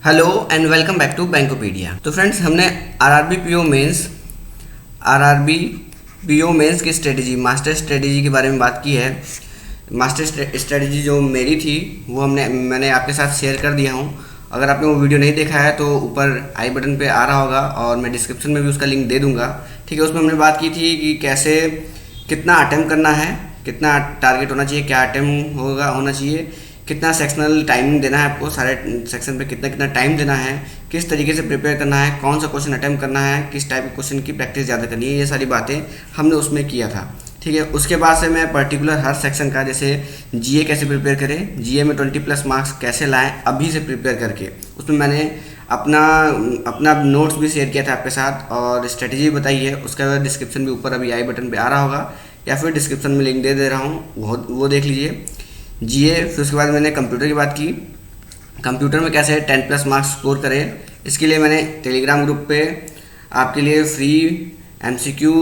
Hello and welcome back to Bankopedia. तो friends, हमने RRB PO mains की strategy, master strategy के बारे में बात की है। मास्टर स्ट्रेटजी जो मेरी थी वो मैंने आपके साथ शेयर कर दिया हूँ। अगर आपने वो वीडियो नहीं देखा है तो ऊपर आई बटन पे आ रहा होगा और मैं डिस्क्रिप्शन में भी उसका लिंक दे दूँगा। ठीक है, उसमें हमने बात की थी कि कैसे कितना अटेम्प्ट करना है, कितना टारगेट होना चाहिए, क्या अटेम्प्ट होना चाहिए, कितना सेक्शनल टाइमिंग देना है आपको, सारे सेक्शन पे कितना कितना टाइम देना है, किस तरीके से प्रिपेयर करना है, कौन सा क्वेश्चन अटेम्प्ट करना है, किस टाइप के क्वेश्चन की प्रैक्टिस ज़्यादा करनी है, ये सारी बातें हमने उसमें किया था। ठीक है, उसके बाद से मैं पर्टिकुलर हर सेक्शन का, जैसे जीए कैसे प्रिपेयर करें, जीए में 20+ मार्क्स कैसे लाएं अभी से प्रिपेयर करके, उसमें मैंने अपना अपना नोट्स भी शेयर किया था आपके साथ और स्ट्रेटजी बताई है। उसका डिस्क्रिप्शन भी ऊपर अभी आई बटन पे आ रहा होगा या फिर डिस्क्रिप्शन में लिंक दे रहा हूँ, वो देख लीजिए। जीए, फिर उसके बाद मैंने कंप्यूटर की बात की। कंप्यूटर में कैसे 10+ मार्क्स स्कोर करें, इसके लिए मैंने टेलीग्राम ग्रुप पे आपके लिए फ्री एमसीक्यू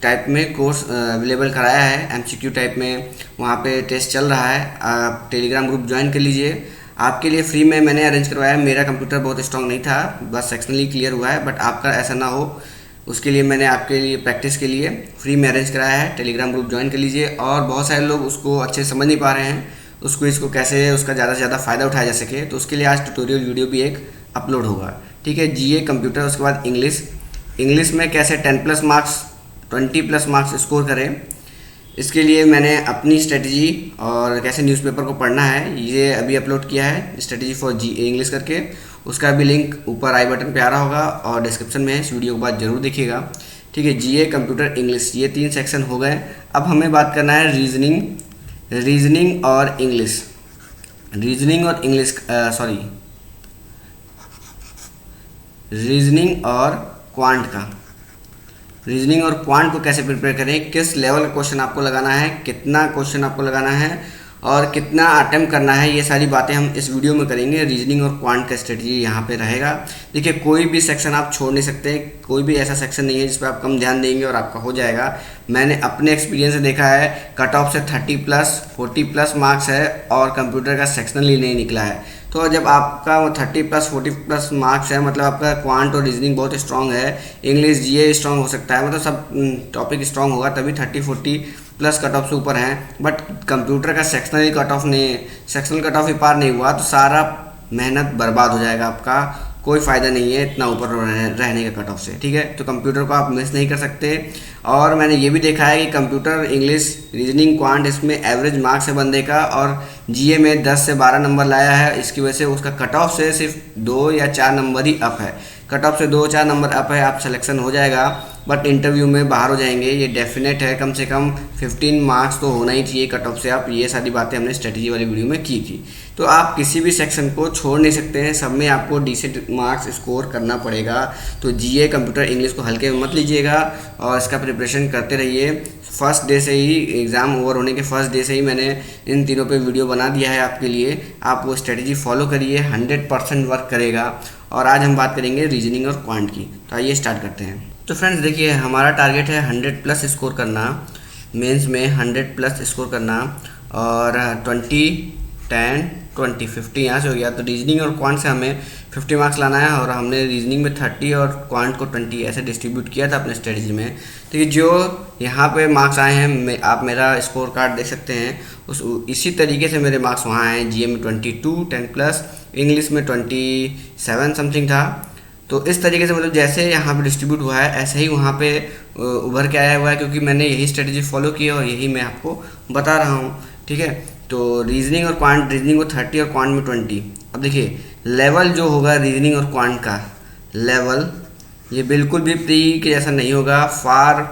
टाइप में कोर्स अवेलेबल कराया है। एमसीक्यू टाइप में वहाँ पे टेस्ट चल रहा है, आप टेलीग्राम ग्रुप ज्वाइन कर लीजिए। आपके लिए फ्री में मैंने अरेंज करवाया है। मेरा कंप्यूटर बहुत स्ट्रांग नहीं था, बस सेक्शनली क्लियर हुआ है, बट आपका ऐसा ना हो उसके लिए मैंने आपके लिए प्रैक्टिस के लिए फ्री में अरेंज कराया है। टेलीग्राम ग्रुप ज्वाइन कर लीजिए। और बहुत सारे लोग उसको अच्छे से समझ नहीं पा रहे हैं, उसको इसको कैसे उसका ज़्यादा से ज़्यादा फ़ायदा उठाया जा सके, तो उसके लिए आज ट्यूटोरियल वीडियो भी एक अपलोड होगा। ठीक है, जीए कंप्यूटर, उसके बाद इंग्लिश में कैसे 10+ मार्क्स 20+ मार्क्स स्कोर करें, इसके लिए मैंने अपनी स्ट्रेटजी और कैसे न्यूज़पेपर को पढ़ना है ये अभी अपलोड किया है, स्ट्रेटजी फॉर जी इंग्लिश करके। उसका भी लिंक ऊपर आई बटन पे आ रहा होगा और डिस्क्रिप्शन में है, इस वीडियो के बाद जरूर देखिएगा। ठीक है, जीए कंप्यूटर इंग्लिश, ये 3 सेक्शन हो गए। अब हमें बात करना है रीजनिंग और इंग्लिश। रीजनिंग और क्वांट का। रीजनिंग और क्वांट को कैसे प्रिपेयर करें, किस लेवल का क्वेश्चन आपको लगाना है, कितना क्वेश्चन आपको लगाना है और कितना अटेम्प्ट करना है, ये सारी बातें हम इस वीडियो में करेंगे। रीजनिंग और क्वांट का स्ट्रेटजी यहाँ पे रहेगा। देखिए, कोई भी सेक्शन आप छोड़ नहीं सकते, कोई भी ऐसा सेक्शन नहीं है जिस पर आप कम ध्यान देंगे और आपका हो जाएगा। मैंने अपने एक्सपीरियंस से देखा है, कट ऑफ से 30+ 40+ मार्क्स है और कंप्यूटर का सेक्शनल ही नहीं निकला है। तो जब आपका 30+ 40+ मार्क्स है, मतलब आपका क्वांट और रीजनिंग बहुत स्ट्रांग है, इंग्लिश जीए स्ट्रांग हो सकता है, मतलब सब टॉपिक स्ट्रांग होगा, तभी 30-40+ कट ऑफ से ऊपर हैं। बट कंप्यूटर का सेक्शनल कट ऑफ ही पार नहीं हुआ तो सारा मेहनत बर्बाद हो जाएगा आपका, कोई फ़ायदा नहीं है इतना ऊपर रहने का कट ऑफ से। ठीक है, तो कंप्यूटर को आप मिस नहीं कर सकते। और मैंने ये भी देखा है कि कंप्यूटर, इंग्लिश, रीजनिंग, क्वांट, इसमें एवरेज मार्क्स है बंदे का, और जीए में 10 से 12 नंबर लाया है, इसकी वजह से उसका कट ऑफ से सिर्फ 2 या 4 नंबर ही अप है। कट ऑफ से 2-4 नंबर अप है, आप सिलेक्शन हो जाएगा, बट इंटरव्यू में बाहर हो जाएंगे, ये डेफिनेट है। कम से कम 15 मार्क्स तो होना ही चाहिए कट ऑफ से आप। ये सारी बातें हमने स्ट्रेटजी वाली वीडियो में की थी। तो आप किसी भी सेक्शन को छोड़ नहीं सकते हैं, सब में आपको डिसेंट मार्क्स स्कोर करना पड़ेगा। तो जीए कंप्यूटर इंग्लिश को हल्के में मत लीजिएगा और इसका प्रिपरेशन करते रहिए। फर्स्ट डे से ही, एग्ज़ाम ओवर होने के फर्स्ट डे से ही मैंने इन तीनों पे वीडियो बना दिया है आपके लिए। आप वो स्ट्रेटजी फॉलो करिए, 100% वर्क करेगा। और आज हम बात करेंगे रीजनिंग और क्वांट की। तो आइए स्टार्ट करते हैं। तो फ्रेंड्स देखिए, हमारा टारगेट है 100+ स्कोर करना, मेंस में 100+ स्कोर करना, और 20 10 20 50 यहाँ से हो गया। तो रीजनिंग और क्वांट से हमें 50 मार्क्स लाना है और हमने रीजनिंग में 30 और क्वांट को 20 ऐसे डिस्ट्रीब्यूट किया था अपने स्ट्रेटजी में। तो ये जो यहाँ पे मार्क्स आए हैं, आप मेरा स्कोर कार्ड देख सकते हैं, इसी तरीके से मेरे मार्क्स वहाँ आए हैं। जीए में 22 10+, इंग्लिश में 27 समथिंग था। तो इस तरीके से, मतलब जैसे यहाँ पे डिस्ट्रीब्यूट हुआ है ऐसे ही वहाँ पे उभर के आया हुआ है, क्योंकि मैंने यही स्ट्रेटजी फॉलो की है और यही मैं आपको बता रहा हूँ। ठीक है, तो रीजनिंग और क्वांट, रीजनिंग को 30 और क्वांट में 20। अब देखिए, लेवल जो होगा रीजनिंग और क्वांट का लेवल, ये बिल्कुल भी प्री के जैसा नहीं होगा। फार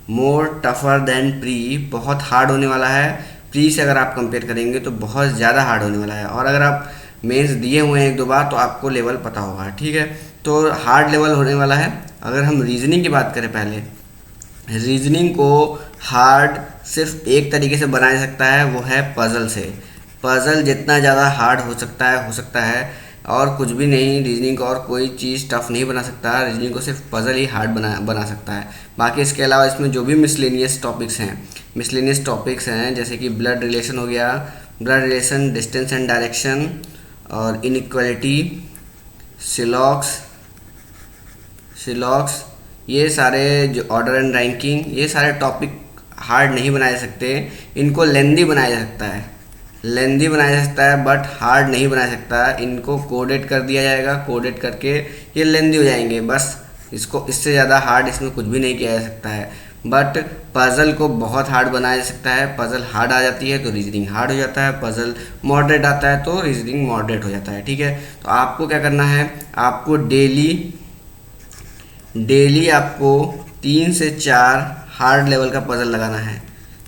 मोर टफर देन प्री, बहुत हार्ड होने वाला है। प्री से अगर आप कंपेयर करेंगे तो बहुत ज़्यादा हार्ड होने वाला है। और अगर आप मेंस दिए हुए हैं 1-2 बार तो आपको लेवल पता होगा। ठीक है, तो हार्ड लेवल होने वाला है। अगर हम रीजनिंग की बात करें, पहले रीजनिंग को हार्ड सिर्फ एक तरीके से बनाया जा सकता है, वो है पजल से। पजल जितना ज़्यादा हार्ड हो सकता है, और कुछ भी नहीं। रीजनिंग को और कोई चीज़ टफ नहीं बना सकता, रीजनिंग को सिर्फ पजल ही हार्ड बना सकता है। बाकी इसके अलावा इसमें जो भी मिसलेनियस टॉपिक्स हैं, जैसे कि ब्लड रिलेशन हो गया, blood relation, distance and direction, और इनइक्वालिटी, सिलॉक्स, ये सारे जो ऑर्डर एंड रैंकिंग, ये सारे टॉपिक हार्ड नहीं बनाए जा सकते, इनको लेंदी बनाया जा सकता है, लेंदी बनाया जा सकता है बट हार्ड नहीं बना सकता। इनको कोडेड कर दिया जाएगा, कोडेड करके ये लेंदी हो जाएंगे बस। इसको इससे ज़्यादा हार्ड इसमें कुछ भी नहीं किया जा सकता है। बट पज़ल को बहुत हार्ड बनाया जा सकता है। पज़ल हार्ड आ जाती है तो रीजनिंग हार्ड हो जाता है, पज़ल मॉडरेट आता है तो रीजनिंग मॉडरेट हो जाता है। ठीक है, तो आपको क्या करना है, आपको डेली आपको 3 से 4 हार्ड लेवल का पज़ल लगाना है।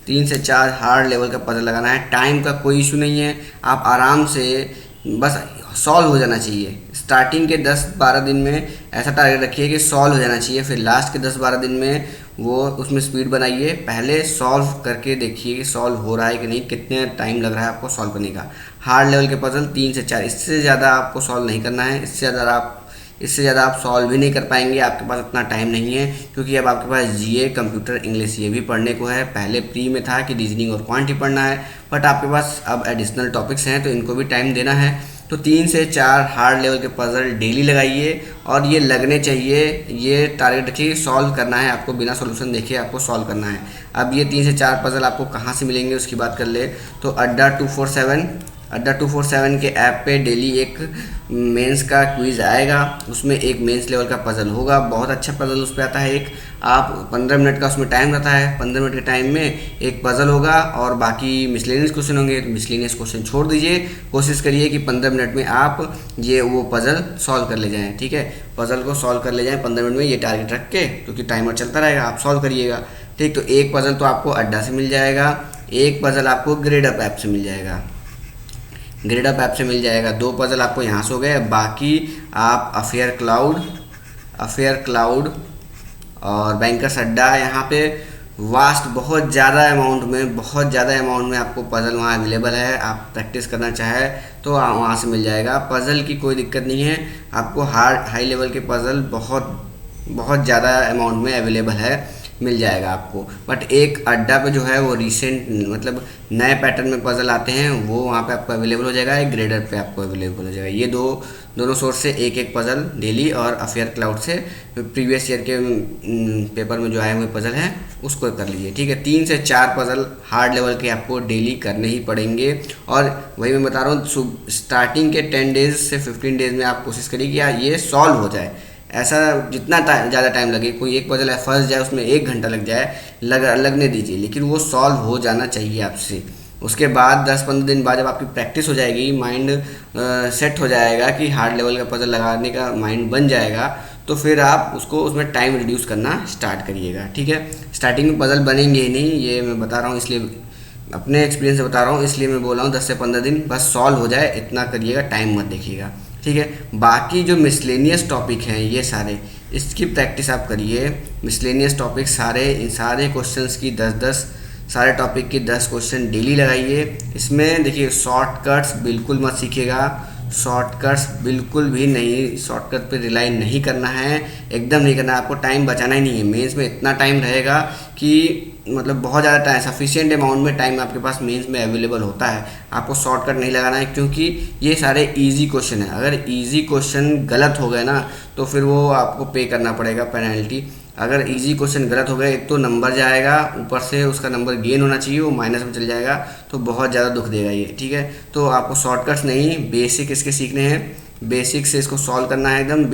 3 से 4 हार्ड लेवल का पज़ल लगाना है। टाइम का कोई इशू नहीं है, आप आराम से बस सॉल्व हो जाना चाहिए। स्टार्टिंग के 10-12 दिन में ऐसा टारगेट रखिए कि सॉल्व हो जाना चाहिए, फिर लास्ट के 10-12 दिन में वो उसमें स्पीड बनाइए। पहले सॉल्व करके देखिए कि सॉल्व हो रहा है कि नहीं, कितने टाइम लग रहा है आपको सॉल्व करने का। हार्ड लेवल के पज़ल 3 से 4, इससे ज़्यादा आपको सॉल्व नहीं करना है। इससे ज़्यादा आप सॉल्व भी नहीं कर पाएंगे, आपके पास इतना टाइम नहीं है, क्योंकि अब आपके पास जीए, कंप्यूटर, इंग्लिश ये भी पढ़ने को है। पहले प्री में था कि रीजनिंग और क्वांटिटी पढ़ना है, बट आपके पास अब एडिशनल टॉपिक्स हैं तो इनको भी टाइम देना है। तो 3 से 4 हार्ड लेवल के पज़ल डेली लगाइए और ये लगने चाहिए। ये टारगेट रखिए, सॉल्व करना है आपको, बिना सॉल्यूशन देखे आपको सॉल्व करना है। अब ये 3 से 4 पज़ल आपको कहाँ से मिलेंगे उसकी बात कर ले तो अड्डा 247 के ऐप पे डेली एक मेंस का क्विज़ आएगा, उसमें एक मेंस लेवल का पज़ल होगा। बहुत अच्छा पज़ल उस पर आता है। एक आप 15 मिनट का उसमें टाइम रहता है, 15 मिनट के टाइम में एक पज़ल होगा और बाकी मिसलेनियस क्वेश्चन होंगे। तो मिसलेनियस क्वेश्चन छोड़ दीजिए, कोशिश करिए कि 15 मिनट में आप ये वो पज़ल सॉल्व कर ले जाएँ। ठीक है, पज़ल को सॉल्व कर ले जाएँ 15 मिनट में, ये टारगेट रख के, क्योंकि टाइमर चलता रहेगा, आप सॉल्व करिएगा। ठीक, तो एक पज़ल तो आपको अड्डा से मिल जाएगा, एक पज़ल आपको ग्रेडअप ऐप से मिल जाएगा, ग्रेडअप ऐप से मिल जाएगा। 2 पज़ल आपको यहाँ से हो गए। बाकी आप अफेयर क्लाउड और बैंकर्स अड्डा, यहाँ पे वास्ट बहुत ज़्यादा अमाउंट में आपको पज़ल वहाँ अवेलेबल है। आप प्रैक्टिस करना चाहे तो वहाँ से मिल जाएगा। पज़ल की कोई दिक्कत नहीं है, आपको हाई लेवल के पज़ल बहुत ज़्यादा अमाउंट में अवेलेबल है, मिल जाएगा आपको। बट एक अड्डा पे जो है वो रिसेंट मतलब नए पैटर्न में पज़ल आते हैं, वो वहाँ पे आपको अवेलेबल हो जाएगा। एक ग्रेडर पे आपको अवेलेबल हो जाएगा। ये दोनों सोर्स से एक पज़ल डेली, और अफेयर क्लाउड से प्रीवियस ईयर के पेपर में जो आए हुए पज़ल हैं उसको कर लीजिए। ठीक है, 3 से 4 पज़ल हार्ड लेवल के आपको डेली करने ही पड़ेंगे। और वही मैं बता रहा हूँ, स्टार्टिंग के 10 डेज़ से 15 डेज़ में आप कोशिश करिए कि यार ये सॉल्व हो जाए। ऐसा जितना ज़्यादा टाइम लगे, कोई एक पज़ल है फंस जाए उसमें 1 घंटा लग जाए, लगने दीजिए, लेकिन वो सॉल्व हो जाना चाहिए आपसे। उसके बाद 10-15 दिन बाद जब आपकी प्रैक्टिस हो जाएगी, माइंड सेट हो जाएगा कि हार्ड लेवल का पज़ल लगाने का माइंड बन जाएगा, तो फिर आप उसमें टाइम रिड्यूस करना स्टार्ट करिएगा। ठीक है, स्टार्टिंग में पज़ल बनेंगे ही नहीं, ये मैं बता रहा हूँ, इसलिए अपने एक्सपीरियंस से बता रहा हूँ, इसलिए मैं बोल रहा हूँ 10 से 15 दिन बस सॉल्व हो जाए, इतना करिएगा, टाइम मत देखिएगा। ठीक है, बाकी जो मिसलेनियस टॉपिक हैं ये सारे, इसकी प्रैक्टिस आप करिए। मिसलेनियस टॉपिक इन सारे क्वेश्चंस की 10-10, सारे टॉपिक की 10 क्वेश्चन डेली लगाइए। इसमें देखिए शॉर्टकट्स बिल्कुल मत सीखिएगा, शॉर्टकट्स बिल्कुल भी नहीं, शॉर्टकट पे रिलाई नहीं करना है, एकदम नहीं करना है। आपको टाइम बचाना ही नहीं है। मेंस में इतना टाइम रहेगा कि मतलब बहुत ज़्यादा टाइम, सफिशिएंट अमाउंट में टाइम आपके पास मेंस में अवेलेबल होता है। आपको शॉर्टकट नहीं लगाना है, क्योंकि ये सारे इजी क्वेश्चन हैं। अगर इजी क्वेश्चन गलत हो गए ना तो फिर वो आपको पे करना पड़ेगा पेनल्टी। अगर इजी क्वेश्चन गलत हो गए, एक तो नंबर जाएगा, ऊपर से उसका नंबर गेन होना चाहिए, वो माइनस में चल जाएगा, तो बहुत ज़्यादा दुख देगा ये। ठीक है, तो आपको शॉर्टकट्स नहीं, बेसिक इसके सीखने हैं, बेसिक से इसको सॉल्व करना है, एकदम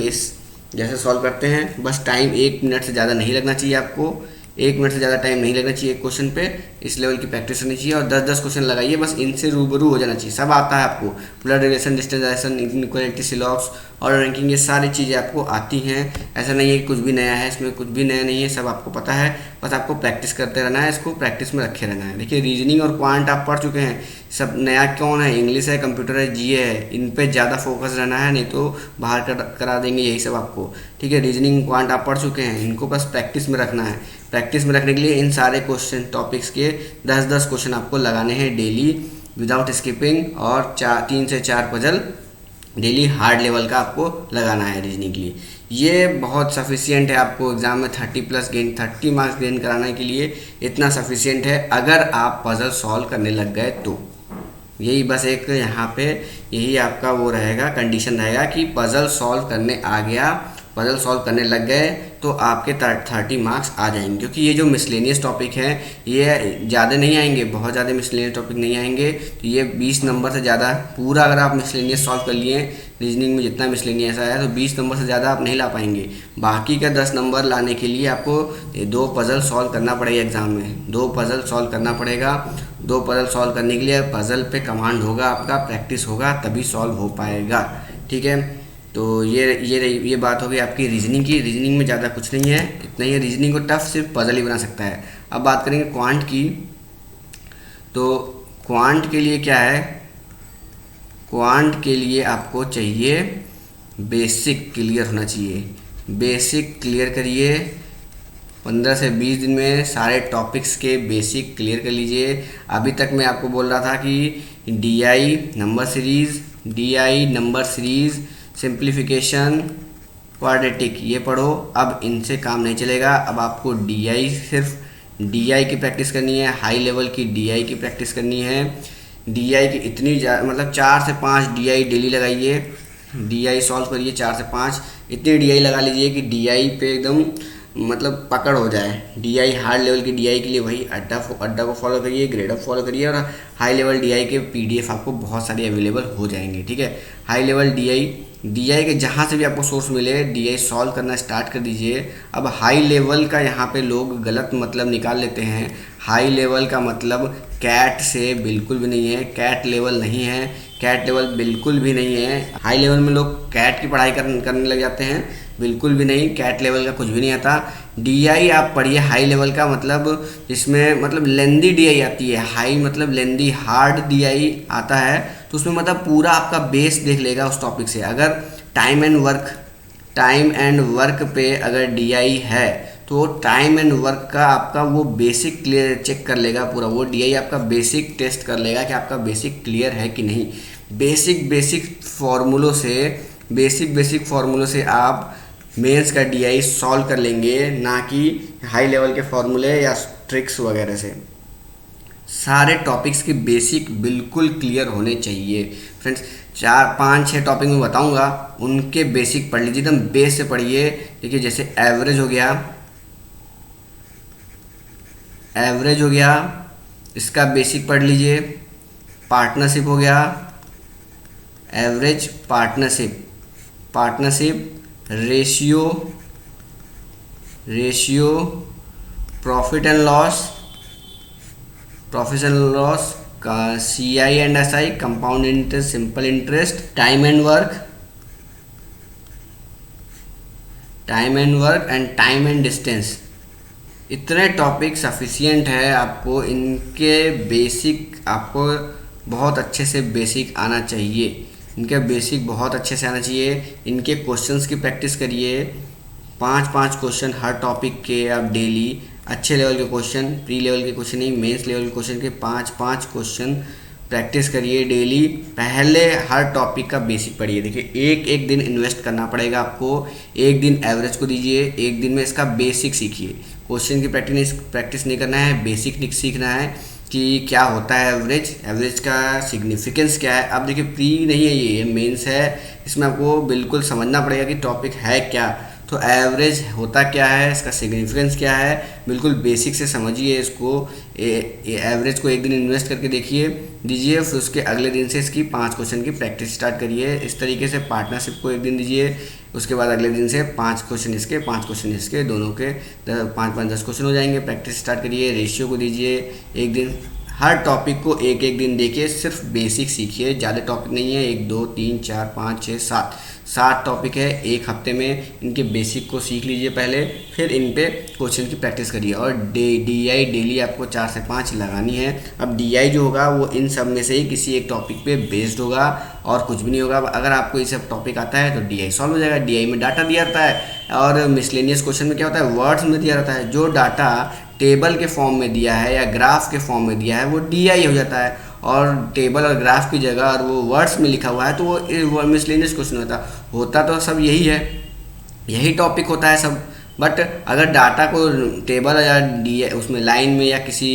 जैसे सॉल्व करते हैं। बस टाइम 1 मिनट से ज़्यादा नहीं लगना चाहिए आपको, 1 मिनट से ज़्यादा टाइम नहीं लगना चाहिए एक क्वेश्चन पे। इस लेवल की प्रैक्टिस होनी चाहिए और 10-10 क्वेश्चन लगाइए, बस इनसे रूबरू हो जाना चाहिए। सब आता है आपको, blood relation, distance relation, inequality, सिलॉक्स और रैंकिंग, ये सारी चीज़ें आपको आती हैं। ऐसा नहीं है कि कुछ भी नया है, इसमें कुछ भी नया नहीं है, सब आपको पता है। बस आपको प्रैक्टिस करते रहना है, इसको प्रैक्टिस में रखे रहना है। देखिए रीजनिंग और क्वांट आप पढ़ चुके हैं, सब नया कौन है, इंग्लिश है, कंप्यूटर है, जीए है, इन पे ज़्यादा फोकस रहना है, नहीं तो बाहर करा देंगे यही सब आपको। ठीक है, रीजनिंग क्वांट आप पढ़ चुके हैं, इनको बस प्रैक्टिस में रखना है। प्रैक्टिस में रखने के लिए इन सारे क्वेश्चन टॉपिक्स के 10-10 क्वेश्चन आपको लगाने हैं डेली विदाउट स्किपिंग, और 3 से 4 पजल डेली हार्ड लेवल का आपको लगाना है रीजनिंग के लिए। ये बहुत सफिशियंट है आपको एग्ज़ाम में 30 मार्क्स गेन कराने के लिए, इतना सफिशियंट है अगर आप पजल सॉल्व करने लग गए तो। यही बस एक यहाँ पे यही आपका वो रहेगा, कंडीशन रहेगा कि पज़ल सॉल्व करने आ गया, पज़ल सॉल्व करने लग गए तो आपके 30 मार्क्स आ जाएंगे। क्योंकि ये जो मिसलेनियस टॉपिक हैं ये ज़्यादा नहीं आएंगे, बहुत ज़्यादा मिसलेनियस टॉपिक नहीं आएंगे, तो ये 20 नंबर से ज़्यादा पूरा अगर आप मिसलेनियस सॉल्व कर लिए, रीजनिंग में जितना मिसलेनियस आया तो 20 नंबर से ज़्यादा आप नहीं ला पाएंगे। बाकी का 10 नंबर लाने के लिए आपको 2 पज़ल सॉल्व करना पड़ेगा एग्ज़ाम में, 2 पज़ल सॉल्व करना पड़ेगा। 2 पज़ल सॉल्व करने के लिए पज़ल पे कमांड होगा आपका, प्रैक्टिस होगा, तभी सॉल्व हो पाएगा। ठीक है, तो ये बात हो गई आपकी रीजनिंग की। रीजनिंग में ज़्यादा कुछ नहीं है, इतना ही है। रीजनिंग को टफ सिर्फ पज़ल ही बना सकता है। अब बात करेंगे क्वांट की, तो क्वांट के लिए क्या है, क्वांट के लिए आपको चाहिए बेसिक क्लियर होना चाहिए। बेसिक क्लियर करिए, 15 से 20 दिन में सारे टॉपिक्स के बेसिक क्लियर कर लीजिए। अभी तक मैं आपको बोल रहा था कि DI number series, simplification, quadratic ये पढ़ो। अब इनसे काम नहीं चलेगा, अब आपको सिर्फ DI की प्रैक्टिस करनी है, हाई लेवल की DI की प्रैक्टिस करनी है। DI की इतनी मतलब 4 से 5 DI डेली लगाइए, DI सॉल्व करिए 4 से 5, इतनी DI लगा लीजिए कि DI पे एकदम मतलब पकड़ हो जाए। DI हार्ड लेवल की DI के लिए वही अड्डा को फॉलो करिए, ग्रेडअप फॉलो करिए, और हाई लेवल DI के PDF आपको बहुत सारे अवेलेबल हो जाएंगे। ठीक है, हाई लेवल DI के जहाँ से भी आपको सोर्स मिले DI सॉल्व करना स्टार्ट कर दीजिए। अब हाई लेवल का यहाँ पे लोग गलत मतलब निकाल लेते हैं। हाई लेवल का मतलब कैट से बिल्कुल भी नहीं है, कैट लेवल नहीं है, कैट लेवल बिल्कुल भी नहीं है। हाई लेवल में लोग कैट की पढ़ाई करने लग जाते हैं, बिल्कुल भी नहीं, कैट लेवल का कुछ भी नहीं आता। DI आप पढ़िए हाई लेवल का, मतलब जिसमें मतलब लेंदी DI आती है, हाई मतलब लेंदी हार्ड DI आता है, तो उसमें मतलब पूरा आपका बेस देख लेगा उस टॉपिक से। अगर टाइम एंड वर्क पे अगर DI है तो टाइम एंड वर्क का आपका वो बेसिक क्लियर चेक कर लेगा पूरा, वो DI आपका बेसिक टेस्ट कर लेगा कि आपका बेसिक क्लियर है कि नहीं। बेसिक फार्मूलों से आप मेंस का DI सॉल्व कर लेंगे, ना कि हाई लेवल के फार्मूले या ट्रिक्स वगैरह से। सारे टॉपिक्स के बेसिक बिल्कुल क्लियर होने चाहिए फ्रेंड्स। 4, 5, 6 टॉपिक में बताऊंगा, उनके बेसिक पढ़ लीजिए, एकदम बेस से पढ़िए। देखिए जैसे एवरेज हो गया, इसका बेसिक पढ़ लीजिए। पार्टनरशिप हो गया, average partnership, ratio, profit and loss का CI and SI, compound interest, simple interest, time and work and time and distance. इतने टॉपिक सफिशिएंट है आपको, इनके बेसिक आपको बहुत अच्छे से बेसिक आना चाहिए, इनके क्वेश्चंस की प्रैक्टिस करिए। 5-5 क्वेश्चन हर टॉपिक के आप डेली, अच्छे लेवल के क्वेश्चन, प्री लेवल के क्वेश्चन नहीं, मेंस लेवल के क्वेश्चन के 5-5 क्वेश्चन प्रैक्टिस करिए डेली। पहले हर टॉपिक का बेसिक पढ़िए। देखिए एक दिन इन्वेस्ट करना पड़ेगा आपको, एक दिन एवरेज को दीजिए, एक दिन में इसका बेसिक सीखिए। क्वेश्चन की प्रैक्टिस नहीं करना है, बेसिक सीखना है कि क्या होता है एवरेज का सिग्निफिकेंस क्या है। अब देखिए प्री नहीं है, ये मेंस है, इसमें आपको बिल्कुल समझना पड़ेगा कि टॉपिक है क्या, तो एवरेज होता क्या है, इसका सिग्निफिकेंस क्या है, बिल्कुल बेसिक से समझिए इसको। एवरेज को एक दिन इन्वेस्ट करके दीजिए, फिर उसके अगले दिन से इसकी 5 क्वेश्चन की प्रैक्टिस स्टार्ट करिए। इस तरीके से पार्टनरशिप को एक दिन दीजिए, उसके बाद अगले दिन से 5 क्वेश्चन इसके, 5 क्वेश्चन इसके, दोनों के 5-5 10 क्वेश्चन हो जाएंगे। प्रैक्टिस स्टार्ट करिए। रेशियो को दीजिए एक दिन, हर टॉपिक को एक दिन देखिए, सिर्फ बेसिक सीखिए, ज़्यादा टॉपिक नहीं है, 1 2 3 4 5 6 7 टॉपिक है एक हफ्ते में। इनके बेसिक को सीख लीजिए पहले, फिर इन पे क्वेश्चन की प्रैक्टिस करिए। और DI डेली आपको 4 से 5 लगानी है। अब DI जो होगा वो इन सब में से ही किसी एक टॉपिक पे बेस्ड होगा और कुछ भी नहीं होगा। अगर आपको ये सब टॉपिक आता है तो DI सॉल्व हो जाएगा। DI में डाटा दिया रहता है, और मिसलेनियस क्वेश्चन में क्या होता है, वर्ड्स में दिया रहता है। जो डाटा टेबल के फॉर्म में दिया है या ग्राफ के फॉर्म में दिया है वो DI हो जाता है, और टेबल और ग्राफ की जगह और वो वर्ड्स में लिखा हुआ है तो वो मिसलेनियस क्वेश्चन होता तो सब यही है, यही टॉपिक होता है सब। बट अगर डाटा को टेबल या डी उसमें लाइन में या किसी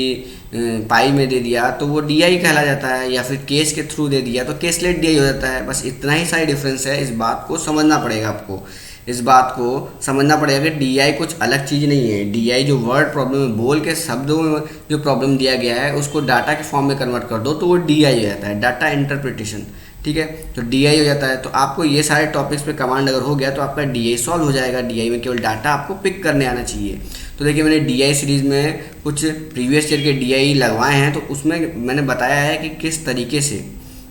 पाई में दे दिया तो वो डी आई कहला जाता है, या फिर केस के थ्रू दे दिया तो केसलेट डी आई हो जाता है। बस इतना ही सारी डिफरेंस है, इस बात को समझना पड़ेगा आपको, इस बात को समझना पड़ेगा कि डी आई कुछ अलग चीज़ नहीं है। डी आई जो वर्ड प्रॉब्लम है, बोल के शब्दों में जो प्रॉब्लम दिया गया है उसको डाटा के फॉर्म में कन्वर्ट कर दो तो वो डी आई हो जाता है, डाटा इंटरप्रिटेशन, ठीक है। तो डी आई हो जाता है। तो आपको ये सारे टॉपिक्स पे कमांड अगर हो गया तो आपका डी आई सॉल्व हो जाएगा। डी आई में केवल डाटा आपको पिक करने आना चाहिए। तो देखिए मैंने डी आई सीरीज़ में कुछ प्रीवियस ईयर के डी आई लगवाए हैं, तो उसमें मैंने बताया है कि किस तरीके से,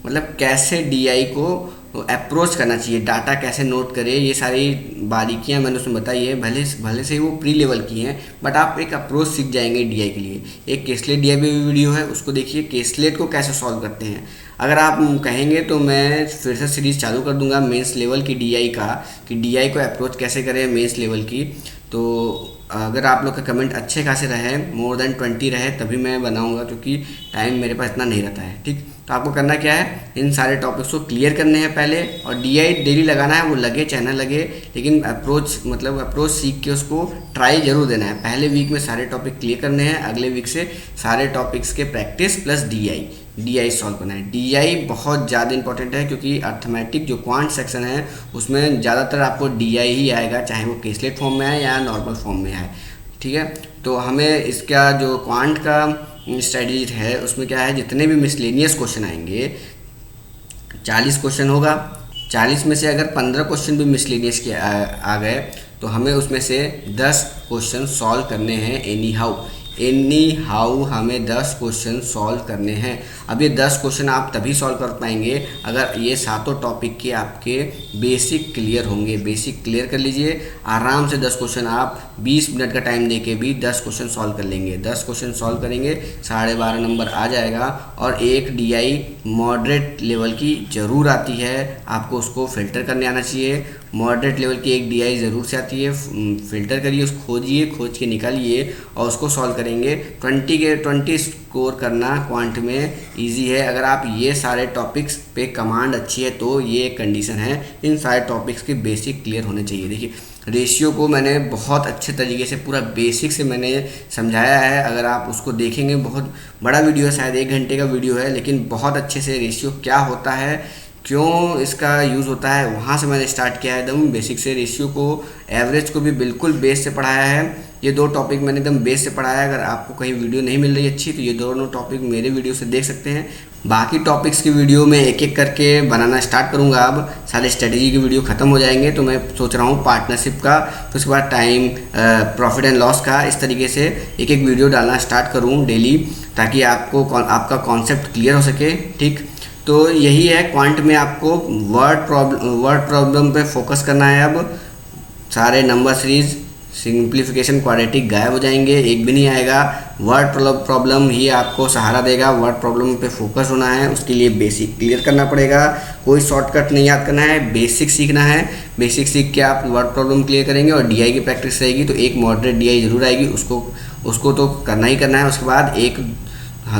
मतलब कैसे डी आई को अप्रोच करना चाहिए, डाटा कैसे नोट करें, ये सारी बारीकियां मैंने उसमें बताई है। भले से वो प्री लेवल की हैं, बट आप एक अप्रोच सीख जाएंगे डीआई के लिए। एक केसलेट डीआई भी वीडियो है, उसको देखिए, केसलेट को कैसे सॉल्व करते हैं। अगर आप कहेंगे तो मैं फिर से सीरीज़ चालू कर दूंगा मेंस लेवल की डीआई का, कि डीआई को अप्रोच कैसे करें मेंस लेवल की। तो अगर आप लोग के कमेंट अच्छे खासे रहे, मोर देन 20 रहे, तभी मैं बनाऊंगा, क्योंकि टाइम मेरे पास इतना नहीं रहता है, ठीक। तो आपको करना क्या है, इन सारे टॉपिक्स को क्लियर करने हैं पहले, और डीआई डेली लगाना है, वो लगे चाहे ना लगे, लेकिन अप्रोच सीख के उसको ट्राई जरूर देना है। पहले वीक में सारे टॉपिक क्लियर करने हैं, अगले वीक से सारे टॉपिक्स के प्रैक्टिस प्लस डीआई सॉल्व करना है। डीआई बहुत ज़्यादा इंपॉर्टेंट है, क्योंकि अर्थमेटिक जो क्वांट सेक्शन है उसमें ज़्यादातर आपको डीआई ही आएगा, चाहे वो केसलेट फॉर्म में आए या नॉर्मल फॉर्म में आए, ठीक है। तो हमें इसका जो क्वांट का स्ट्रेटजी है उसमें क्या है, जितने भी मिसलेनियस क्वेश्चन आएंगे, 40 क्वेश्चन होगा, 40 में से अगर 15 क्वेश्चन भी मिसलेनियस के आ गए तो हमें उसमें से 10 क्वेश्चन सॉल्व करने हैं एनी हाउ हमें 10 क्वेश्चन सॉल्व करने हैं। अब ये 10 क्वेश्चन आप तभी सॉल्व कर पाएंगे अगर ये सातों टॉपिक के आपके बेसिक क्लियर होंगे। बेसिक क्लियर कर लीजिए, आराम से 10 क्वेश्चन आप 20 मिनट का टाइम देके भी 10 क्वेश्चन सॉल्व कर लेंगे। 10 क्वेश्चन सॉल्व करेंगे, 12.5 नंबर आ जाएगा। और एक डीआई मॉडरेट लेवल की ज़रूर आती है, आपको उसको फिल्टर करने आना चाहिए। मॉडरेट लेवल की एक डीआई ज़रूर से आती है, फिल्टर करिए, उसको खोज के निकालिए और उसको सॉल्व करेंगे। 20 स्कोर करना क्वांट में इजी है, अगर आप ये सारे टॉपिक्स पे कमांड अच्छी है तो ये एक कंडीशन है। इन सारे टॉपिक्स के बेसिक क्लियर होने चाहिए। देखिए रेशियो को मैंने बहुत अच्छे तरीके से पूरा बेसिक से मैंने समझाया है, अगर आप उसको देखेंगे, बहुत बड़ा वीडियो है, शायद 1 घंटे का वीडियो है, लेकिन बहुत अच्छे से रेशियो क्या होता है, क्यों इसका यूज़ होता है, वहाँ से मैंने स्टार्ट किया है एकदम बेसिक से। रेशियो को, एवरेज को भी बिल्कुल बेस से पढ़ाया है। ये 2 टॉपिक मैंने एकदम बेस से पढ़ाया है। अगर आपको कहीं वीडियो नहीं मिल रही अच्छी तो ये दोनों टॉपिक मेरे वीडियो से देख सकते हैं। बाकी टॉपिक्स की वीडियो में एक एक करके बनाना स्टार्ट करूँगा। अब सारे स्ट्रेटजी की वीडियो ख़त्म हो जाएंगे तो मैं सोच रहा हूँ पार्टनरशिप का, फिर उसके बाद टाइम, प्रॉफिट एंड लॉस का, इस तरीके से एक एक वीडियो डालना स्टार्ट करूँ डेली, ताकि आपका कॉन्सेप्ट क्लियर हो सके, ठीक। तो यही है, क्वांट में आपको वर्ड प्रॉब्लम पे फोकस करना है। अब सारे नंबर सीरीज, सिंप्लीफिकेशन, क्वाड्रेटिक गायब हो जाएंगे, एक भी नहीं आएगा। वर्ड प्रॉब्लम ही आपको सहारा देगा। वर्ड प्रॉब्लम पे फोकस होना है, उसके लिए बेसिक क्लियर करना पड़ेगा। कोई शॉर्टकट नहीं याद करना है, बेसिक सीखना है। बेसिक सीख के आप वर्ड प्रॉब्लम क्लियर करेंगे और डीआई की प्रैक्टिस रहेगी तो एक मॉडरेट डीआई जरूर आएगी, उसको तो करना ही करना है। उसके बाद एक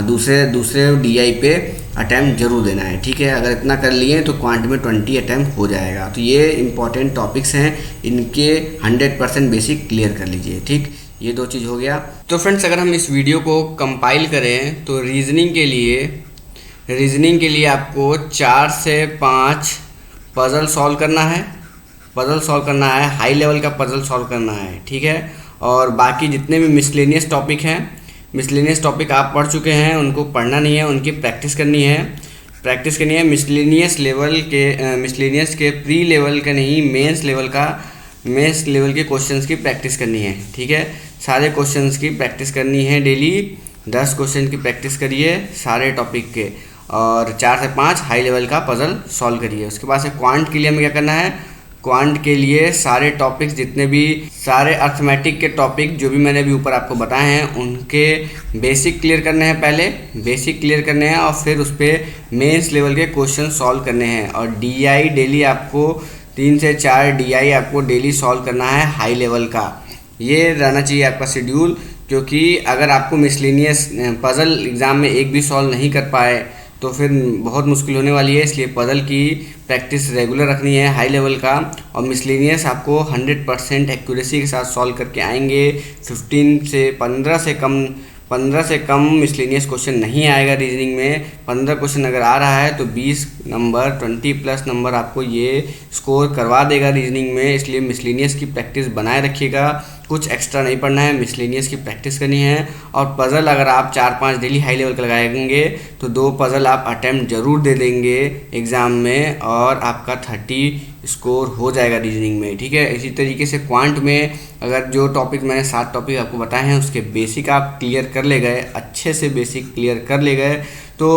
दूसरे डीआई पे अटैम्प्ट जरूर देना है, ठीक है। अगर इतना कर लिए तो क्वांट में 20 अटैम्प्ट हो जाएगा। तो ये इंपॉर्टेंट टॉपिक्स हैं, इनके 100% बेसिक क्लियर कर लीजिए, ठीक। ये 2 चीज़ हो गया। तो फ्रेंड्स, अगर हम इस वीडियो को कंपाइल करें तो रीजनिंग के लिए आपको 4 से 5 पजल सॉल्व करना है। हाई लेवल का पजल सॉल्व करना है, ठीक है। और बाकी जितने भी मिसलेनियस टॉपिक आप पढ़ चुके हैं, उनको पढ़ना नहीं है, उनकी प्रैक्टिस करनी है। मिसलेनियस के प्री लेवल का नहीं, मेंस लेवल के क्वेश्चंस की प्रैक्टिस करनी है, ठीक है। सारे क्वेश्चंस की प्रैक्टिस करनी है डेली। 10 क्वेश्चन की प्रैक्टिस करिए सारे टॉपिक के, और 4 से 5 हाई लेवल का पजल सॉल्व करिए। उसके बाद से क्वांट के लिए हमें क्या करना है, क्वांट के लिए सारे टॉपिक्स, जितने भी सारे अर्थमेटिक के टॉपिक जो भी मैंने अभी ऊपर आपको बताए हैं, उनके बेसिक क्लियर करने हैं, और फिर उस पर मेंस लेवल के क्वेश्चन सॉल्व करने हैं। और डीआई डेली आपको 3 से 4 डीआई आपको डेली सॉल्व करना है हाई लेवल का। ये रहना चाहिए आपका शेड्यूल, क्योंकि अगर आपको मिसलेनियस पजल एग्ज़ाम में एक भी सॉल्व नहीं कर पाए, तो फिर बहुत मुश्किल होने वाली है। इसलिए पज़ल की प्रैक्टिस रेगुलर रखनी है, हाई लेवल का। और मिसलेनियस आपको 100% एक्यूरेसी के साथ सॉल्व करके आएंगे। 15 से कम मिसलेनियस क्वेश्चन नहीं आएगा रीजनिंग में। 15 क्वेश्चन अगर आ रहा है तो 20 नंबर 20+ नंबर आपको ये स्कोर करवा देगा रीजनिंग में। इसलिए मिसलेनियस की प्रैक्टिस बनाए रखिएगा, कुछ एक्स्ट्रा नहीं पढ़ना है, मिसलेनियस की प्रैक्टिस करनी है। और पज़ल अगर आप 4-5 डेली हाई लेवल का लगाएंगे तो 2 पज़ल आप अटैम्प्ट जरूर दे देंगे एग्ज़ाम में, और आपका 30 स्कोर हो जाएगा रीजनिंग में, ठीक है। इसी तरीके से क्वांट में अगर जो टॉपिक मैंने 7 टॉपिक आपको बताए हैं उसके बेसिक आप क्लियर कर ले गए, अच्छे से बेसिक क्लियर कर ले गए, तो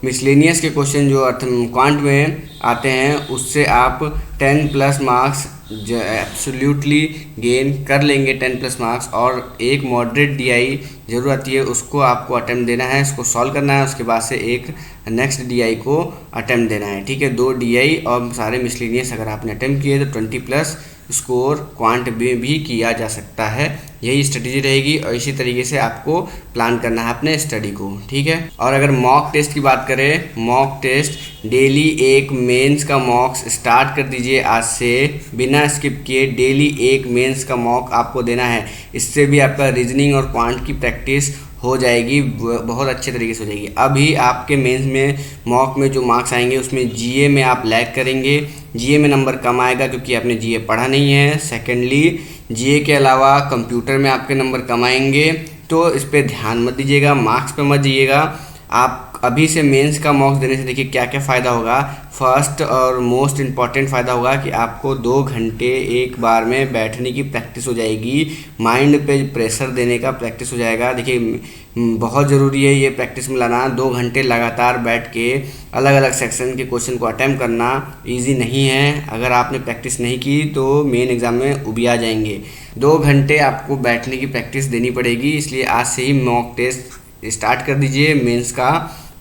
मिसलेनियस के क्वेश्चन जो क्वांट में आते हैं उससे आप 10+ मार्क्स एब्सोल्युटली गेन कर लेंगे, 10+ मार्क्स। और एक मॉडरेट DI जरूर आती है, उसको आपको अटेम्प्ट देना है, उसको सॉल्व करना है। उसके बाद से एक नेक्स्ट DI को अटेम्प्ट देना है, ठीक है। 2 DI और सारे मिसलेनियस अगर आपने अटेम्प्ट किए तो 20+ स्कोर क्वांट में भी किया जा सकता है। यही स्ट्रेटेजी रहेगी और इसी तरीके से आपको प्लान करना है अपने स्टडी को, ठीक है। और अगर मॉक टेस्ट की बात करें, मॉक टेस्ट डेली एक मेंस का मॉक स्टार्ट कर दीजिए आज से, बिना स्किप किए डेली एक मेंस का मॉक आपको देना है। इससे भी आपका रीजनिंग और क्वांट की प्रैक्टिस हो जाएगी, बहुत अच्छे तरीके से हो जाएगी। अभी आपके मेंस में मॉक में जो मार्क्स आएंगे उसमें GA में आप लैग करेंगे, GA में नंबर कम आएगा क्योंकि आपने GA पढ़ा नहीं है। सेकेंडली GA के अलावा कंप्यूटर में आपके नंबर कम आएंगे, तो इस पर ध्यान मत दीजिएगा, मार्क्स पे मत जाइएगा। आप अभी से मेंस का मॉक्स देने से देखिए क्या क्या फ़ायदा होगा। फर्स्ट और मोस्ट इम्पॉर्टेंट फ़ायदा होगा कि आपको 2 घंटे एक बार में बैठने की प्रैक्टिस हो जाएगी, माइंड पे प्रेशर देने का प्रैक्टिस हो जाएगा। देखिए बहुत ज़रूरी है ये प्रैक्टिस में लाना, 2 घंटे लगातार बैठ के अलग अलग सेक्शन के क्वेश्चन को अटैम्प्ट करना ईजी नहीं है। अगर आपने प्रैक्टिस नहीं की तो मेन एग्ज़ाम में उबिया जाएंगे। 2 घंटे आपको बैठने की प्रैक्टिस देनी पड़ेगी, इसलिए आज से ही मॉक टेस्ट स्टार्ट कर दीजिए मेंस का।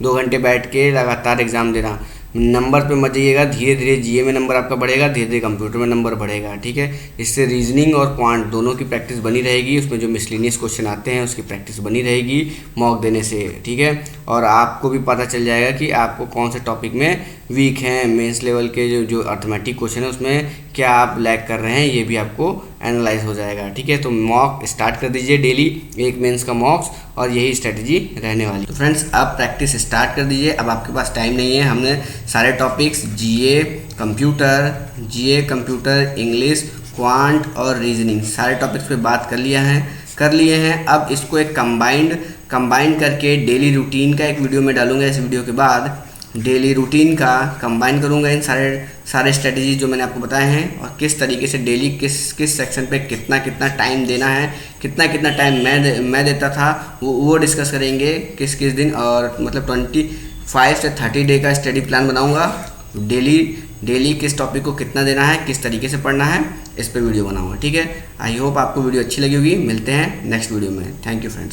2 घंटे बैठ के लगातार एग्ज़ाम देना। नंबर पे मत जाइएगा, धीरे धीरे GA में नंबर आपका बढ़ेगा, धीरे धीरे कंप्यूटर में नंबर बढ़ेगा, ठीक है। इससे रीजनिंग और क्वांट दोनों की प्रैक्टिस बनी रहेगी, उसमें जो मिसलेनियस क्वेश्चन आते हैं उसकी प्रैक्टिस बनी रहेगी मॉक देने से, ठीक है। और आपको भी पता चल जाएगा कि आपको कौन से टॉपिक में वीक हैं, मेंस लेवल के जो अर्थमेटिक क्वेश्चन है उसमें क्या आप लैग कर रहे हैं, ये भी आपको एनालाइज हो जाएगा, ठीक है। तो मॉक स्टार्ट कर दीजिए डेली एक मेंस का मॉक्स, और यही स्ट्रेटजी रहने वाली। तो फ्रेंड्स अब प्रैक्टिस स्टार्ट कर दीजिए। अब आपके पास टाइम नहीं है, हमने सारे topics GA computer, English, quant और रीजनिंग सारे टॉपिक्स पे बात कर लिए हैं। अब इसको एक कंबाइंड करके डेली रूटीन का एक वीडियो में डालूंगा। इस वीडियो के बाद डेली रूटीन का कंबाइन करूंगा इन सारे स्ट्रेटजी जो मैंने आपको बताए हैं, और किस तरीके से डेली किस सेक्शन पे कितना टाइम देना है, कितना टाइम मैं देता था वो डिस्कस करेंगे किस दिन। और मतलब 25 से 30 डे का स्टडी प्लान बनाऊंगा। डेली किस टॉपिक को कितना देना है, किस तरीके से पढ़ना है, इस पर वीडियो बनाऊंगा, ठीक है। आई होप आपको वीडियो अच्छी लगी होगी। मिलते हैं नेक्स्ट वीडियो में। Thank you friends.